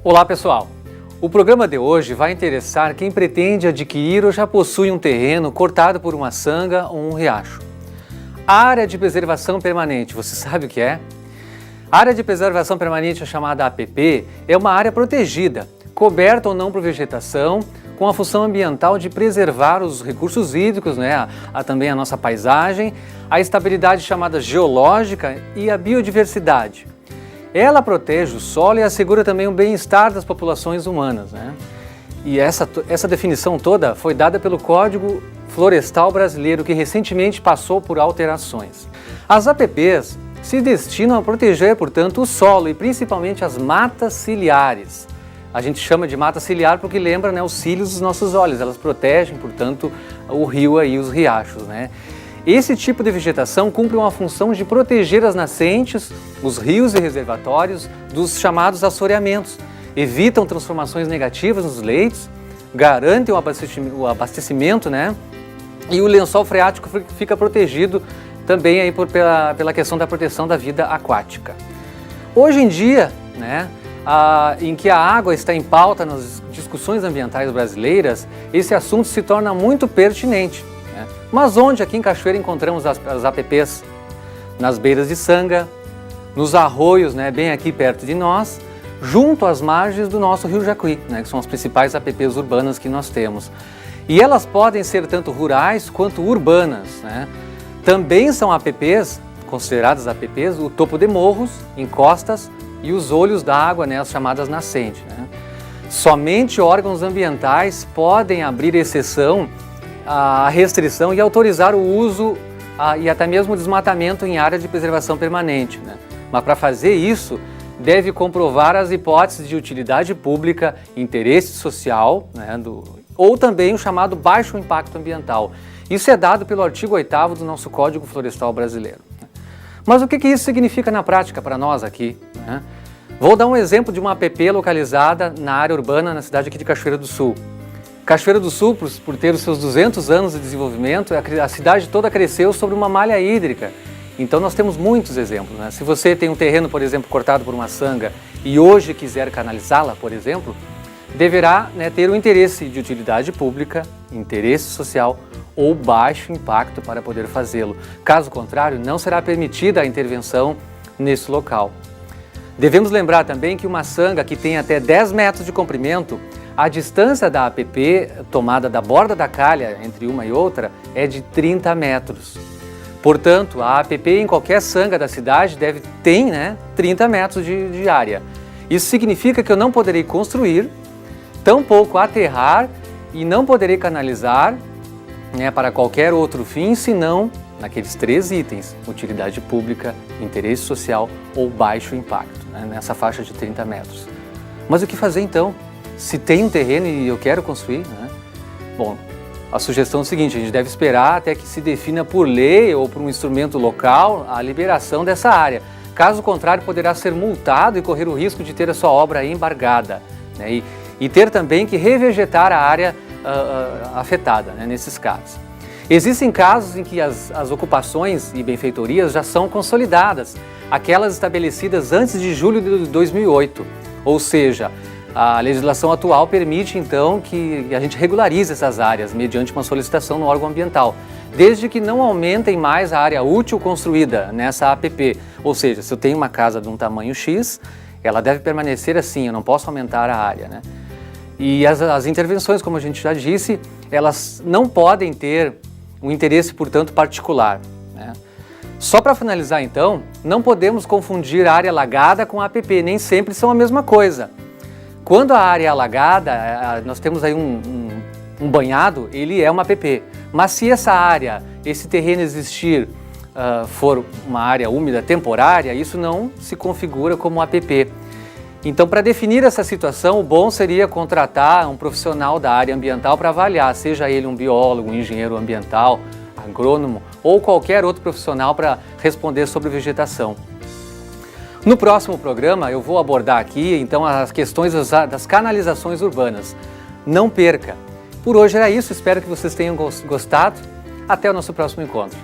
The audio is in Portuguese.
Olá pessoal, o programa de hoje vai interessar quem pretende adquirir ou já possui um terreno cortado por uma sanga ou um riacho. A área de preservação permanente, você sabe o que é? A área de preservação permanente, chamada APP, é uma área protegida, coberta ou não por vegetação, com a função ambiental de preservar os recursos hídricos, também a nossa paisagem, a estabilidade chamada geológica e a biodiversidade. Ela protege o solo e assegura também o bem-estar das populações humanas. E essa definição toda foi dada pelo Código Florestal Brasileiro, que recentemente passou por alterações. As APPs se destinam a proteger, portanto, o solo e principalmente as matas ciliares. A gente chama de mata ciliar porque lembra os cílios dos nossos olhos, elas protegem, portanto, o rio e os riachos. Esse tipo de vegetação cumpre uma função de proteger as nascentes, os rios e reservatórios dos chamados assoreamentos, evitam transformações negativas nos leitos, garantem o abastecimento, e o lençol freático fica protegido também aí pela questão da proteção da vida aquática. Hoje em dia, em que a água está em pauta nas discussões ambientais brasileiras, esse assunto se torna muito pertinente. Mas onde aqui em Cachoeira encontramos as APPs? Nas beiras de sanga, nos arroios, bem aqui perto de nós, junto às margens do nosso Rio Jacuí, que são as principais APPs urbanas que nós temos. E elas podem ser tanto rurais quanto urbanas. Também são APPs, consideradas APPs, o topo de morros, encostas e os olhos d'água, as chamadas nascentes. Somente órgãos ambientais podem abrir exceção a restrição e autorizar o uso e até mesmo o desmatamento em área de preservação permanente. Mas para fazer isso, deve comprovar as hipóteses de utilidade pública, interesse social, ou também o chamado baixo impacto ambiental. Isso é dado pelo artigo 8º do nosso Código Florestal Brasileiro. Mas o que isso significa na prática para nós aqui? Vou dar um exemplo de uma APP localizada na área urbana na cidade aqui de Cachoeira do Sul. Cachoeira do Sul, por ter os seus 200 anos de desenvolvimento, a cidade toda cresceu sobre uma malha hídrica. Então nós temos muitos exemplos. Se você tem um terreno, por exemplo, cortado por uma sanga e hoje quiser canalizá-la, por exemplo, deverá ter um interesse de utilidade pública, interesse social ou baixo impacto para poder fazê-lo. Caso contrário, não será permitida a intervenção nesse local. Devemos lembrar também que uma sanga que tem até 10 metros de comprimento, a distância da APP tomada da borda da calha entre uma e outra é de 30 metros. Portanto, a APP em qualquer sanga da cidade tem 30 metros de área. Isso significa que eu não poderei construir, tampouco aterrar e não poderei canalizar para qualquer outro fim, senão naqueles 3 itens: utilidade pública, interesse social ou baixo impacto, nessa faixa de 30 metros. Mas o que fazer então? Se tem um terreno e eu quero construir, Bom, a sugestão é o seguinte: a gente deve esperar até que se defina por lei ou por um instrumento local a liberação dessa área. Caso contrário, poderá ser multado e correr o risco de ter a sua obra embargada, e ter também que revegetar a área afetada, nesses casos. Existem casos em que as ocupações e benfeitorias já são consolidadas, aquelas estabelecidas antes de julho de 2008, ou seja, a legislação atual permite, então, que a gente regularize essas áreas mediante uma solicitação no órgão ambiental, desde que não aumentem mais a área útil construída nessa APP. Ou seja, se eu tenho uma casa de um tamanho X, ela deve permanecer assim, eu não posso aumentar a área. E as intervenções, como a gente já disse, elas não podem ter um interesse, portanto, particular. Só para finalizar, então, não podemos confundir a área alagada com a APP, nem sempre são a mesma coisa. Quando a área é alagada, nós temos aí um banhado, ele é uma APP. Mas se essa área, esse terreno existir, for uma área úmida temporária, isso não se configura como APP. Então, para definir essa situação, o bom seria contratar um profissional da área ambiental para avaliar, seja ele um biólogo, um engenheiro ambiental, agrônomo ou qualquer outro profissional para responder sobre vegetação. No próximo programa eu vou abordar aqui então as questões das canalizações urbanas. Não perca! Por hoje era isso, espero que vocês tenham gostado. Até o nosso próximo encontro.